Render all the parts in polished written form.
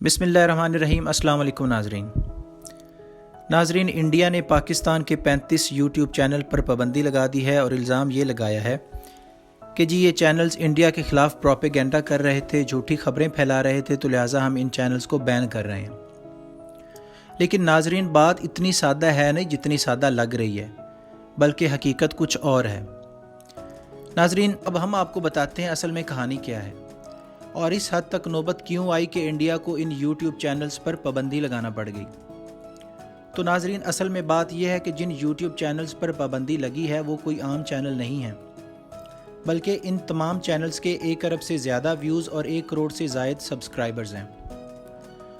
बिस्मिल्लाहिर्रहमानिर्रहीम। अस्सलाम वालेकुम नाजरीन, इंडिया ने पाकिस्तान के 35 यूट्यूब चैनल पर पाबंदी लगा दी है और इल्ज़ाम ये लगाया है कि जी ये चैनल्स इंडिया के ख़िलाफ़ प्रोपेगेंडा कर रहे थे, झूठी खबरें फैला रहे थे, तो लिहाजा हम इन चैनल्स को बैन कर रहे हैं। लेकिन नाजरीन, बात इतनी सादा है नहीं जितनी सादा लग रही है, बल्कि हकीकत कुछ और है। नाजरीन, अब हम आपको बताते हैं असल में कहानी क्या है और इस हद तक नौबत क्यों आई कि इंडिया को इन यूट्यूब चैनल्स पर पाबंदी लगाना पड़ गई। तो नाजरीन, असल में बात यह है कि जिन यूट्यूब चैनल्स पर पाबंदी लगी है वो कोई आम चैनल नहीं है, बल्कि इन तमाम चैनल्स के 1 अरब से ज़्यादा व्यूज़ और 1 करोड़ से ज़ायद सब्सक्राइबर्स हैं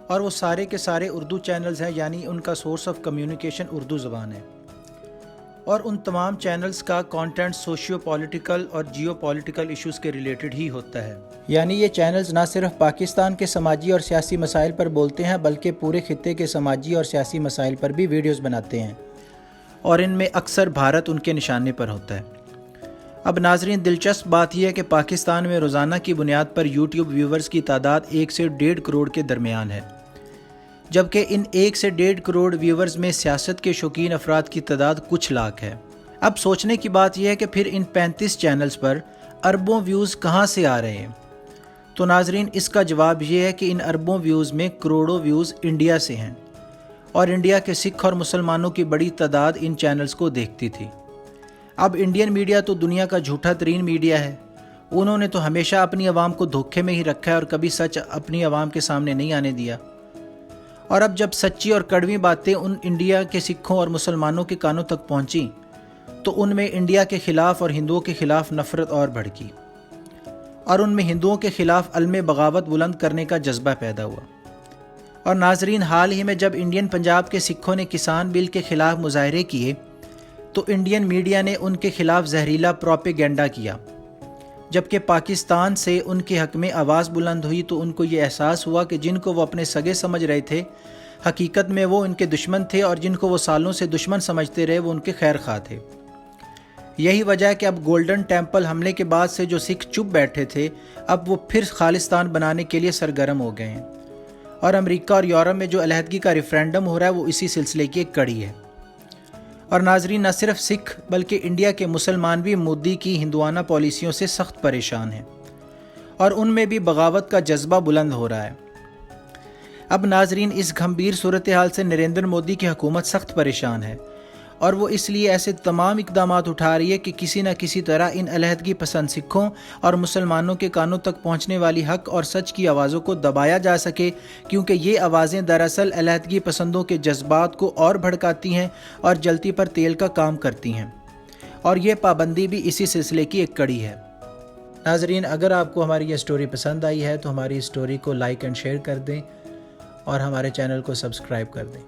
और वो सारे के सारे उर्दू चैनल्स हैं, यानी उनका सोर्स ऑफ कम्युनिकेशन उर्दू ज़बान है। और उन तमाम चैनल्स का कंटेंट सोशियो पॉलिटिकल और जियो पॉलिटिकल इशूज़ के रिलेटेड ही होता है। यानी ये चैनल्स ना सिर्फ पाकिस्तान के समाजी और सियासी मसाइल पर बोलते हैं, बल्कि पूरे खित्ते के समाजी और सियासी मसाइल पर भी वीडियोज़ बनाते हैं और इनमें अक्सर भारत उनके निशाने पर होता है। अब नाजरीन, दिलचस्प बात यह है कि पाकिस्तान में रोज़ाना की बुनियाद पर यूट्यूब व्यूवर्स की तादाद 1 से 1.5 करोड़ के दरमियान है, जबकि इन 1 से 1.5 करोड़ व्यूवर्स में सियासत के शौकीन अफराद की तादाद कुछ लाख है। अब सोचने की बात यह है कि फिर इन 35 चैनल्स पर अरबों व्यूज़ कहाँ से आ रहे हैं। तो नाजरीन, इसका जवाब ये है कि इन अरबों व्यूज़ में करोड़ों व्यूज़ इंडिया से हैं और इंडिया के सिख और मुसलमानों की बड़ी तादाद इन चैनल्स को देखती थी। अब इंडियन मीडिया तो दुनिया का झूठा तरीन मीडिया है। उन्होंने तो हमेशा अपनी आवाम को धोखे में ही रखा है और कभी सच अपनी आवाम के सामने नहीं आने दिया। और अब जब सच्ची और कड़वी बातें उन इंडिया के सिखों और मुसलमानों के कानों तक पहुंची तो उनमें इंडिया के ख़िलाफ़ और हिंदुओं के ख़िलाफ़ नफ़रत और भड़की और उनमें हिंदुओं के ख़िलाफ़ अलमे बगावत बुलंद करने का जज्बा पैदा हुआ। और नाजरीन, हाल ही में जब इंडियन पंजाब के सिखों ने किसान बिल के ख़िलाफ़ मुजाहरे किए तो इंडियन मीडिया ने उनके ख़िलाफ़ जहरीला प्रोपेगेंडा किया। जबकि पाकिस्तान से उनके हक़ में आवाज़ बुलंद हुई तो उनको ये एहसास हुआ कि जिनको वो अपने सगे समझ रहे थे, हकीकत में वो उनके दुश्मन थे, और जिनको वो सालों से दुश्मन समझते रहे वो उनके खैर खा थे। यही वजह है कि अब गोल्डन टेम्पल हमले के बाद से जो सिख चुप बैठे थे, अब वो फिर खालिस्तान बनाने के लिए सरगर्म हो गए हैं। और अमेरिका और यूरोप में जो अलहदगी का रेफरेंडम हो रहा है वो इसी सिलसिले की एक कड़ी है। और नाजरीन, न सिर्फ सिख बल्कि इंडिया के मुसलमान भी मोदी की हिंदुआना पॉलिसियों से सख्त परेशान हैं और उनमें भी बगावत का जज्बा बुलंद हो रहा है। अब नाजरीन, इस गंभीर सूरत हाल से नरेंद्र मोदी की हुकूमत सख्त परेशान है और वो इसलिए ऐसे तमाम इकदाम उठा रही है कि किसी न किसी तरह इन अलहदगी पसंद सिखों और मुसलमानों के कानों तक पहुँचने वाली हक और सच की आवाज़ों को दबाया जा सके, क्योंकि ये आवाज़ें दरअसल अलहदगी पसंदों के जज्बात को और भड़काती हैं और जलती पर तेल का काम करती हैं। और ये पाबंदी भी इसी सिलसिले की एक कड़ी है। नाजरीन, अगर आपको हमारी ये स्टोरी पसंद आई है तो हमारी स्टोरी को लाइक एंड शेयर कर दें और हमारे चैनल को सब्सक्राइब कर दें।